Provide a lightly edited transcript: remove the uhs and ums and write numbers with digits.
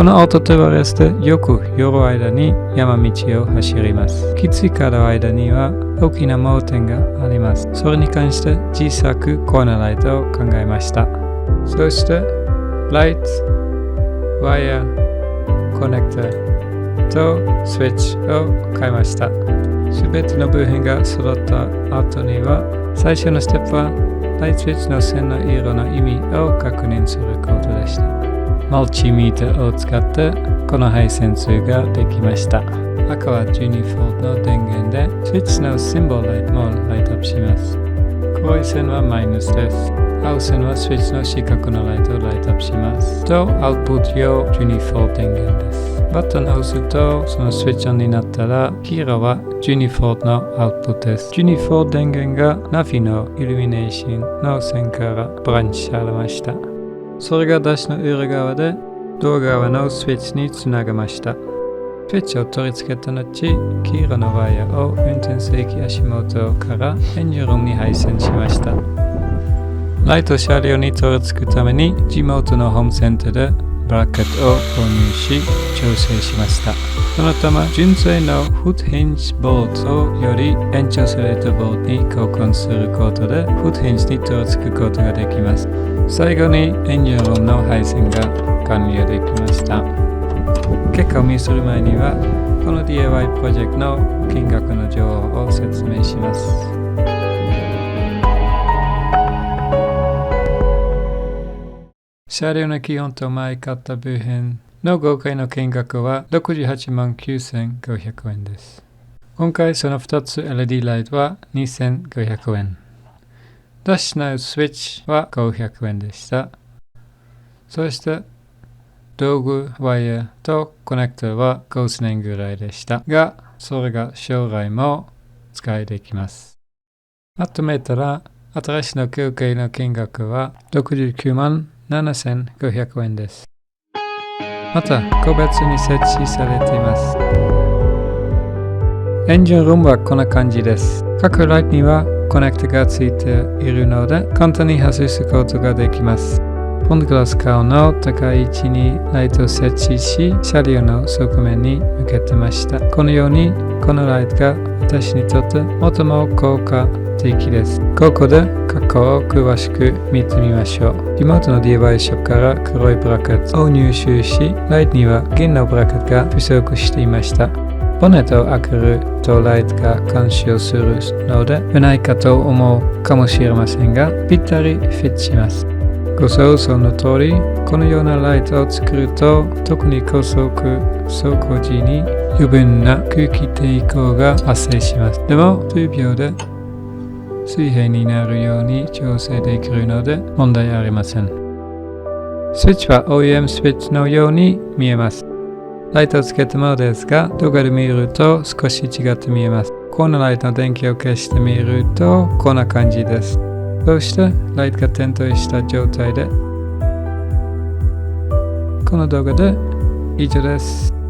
このオートターボ RS でよく夜間に山道を走ります。きつい角の間には大きな盲点があります。それに関して小さくコーナーライトを考えました。そしてライト、ワイヤー、コネクタとスイッチを買いました。すべての部品が揃った後には、最初のステップはライトスイッチの線の色の意味を確認することでした。マルチミーターを使ってこの配線数ができました。赤は12Vの電源で、スイッチのシンボルライトもライトアップします。黒い線はマイナスです。青線はスイッチの四角のライトをライトアップします。と、アウトプット用 12V 電源です。バトンを押すと、そのスイッチオンになったら、黄色は 12V のアウトプットです。12V 電源がナビのイルミネーションの線からブランチされました。それがダッシュの裏側で、ドア側のスイッチにつなげました。スイッチを取り付けた後、黄色のワイヤーを運転席足元からエンジンルームに配線しました。ライト車両に取り付くために地元のホームセンターでブラケットを購入し調整しました。そのため純正のフットヒンジボルトをより延長されたボルトに交換することでフットヒンジに取り付くことができます。最後にエンジンルームの配線が完了できました。結果を見せる前にはこの DIY プロジェクトの金額の情報を説明します。車両の基本と前買った部品の合計の金額は689500円です。今回その2つ LED ライトは2500円。ダッシュのスイッチは500円でした。そして道具、ワイヤーとコネクタは5000円ぐらいでしたが、それが将来も使いできます。まとめたら、新しいの合計の金額は697500円です。また、個別に設置されています。エンジンルームはこんな感じです。各ライトにはコネクタがついているので、簡単に外すことができます。フロントグラス顔の高い位置にライトを設置し、車両の側面に向けてました。このように、このライトが私にとって最も効果的です。ここで過去を詳しく見てみましょう。地元の DIY ショップから黒いブラケットを入手し、ライトには銀のブラケットが不足していました。ボンネットを開けるとライトが干渉するので不ないかと思うかもしれませんが、ぴったりフィットします。ご想像の通り、このようなライトを作ると、特に高速走行時に余分な空気抵抗が発生します。でも、数秒で水平になるように調整できるので問題ありません。スイッチは OEM スイッチのように見えます。ライトをつけたものですが、動画で見ると少し違って見えます。コーナーライトの電気を消してみるとこんな感じです。そしてライトが点灯した状態で、この動画で以上です。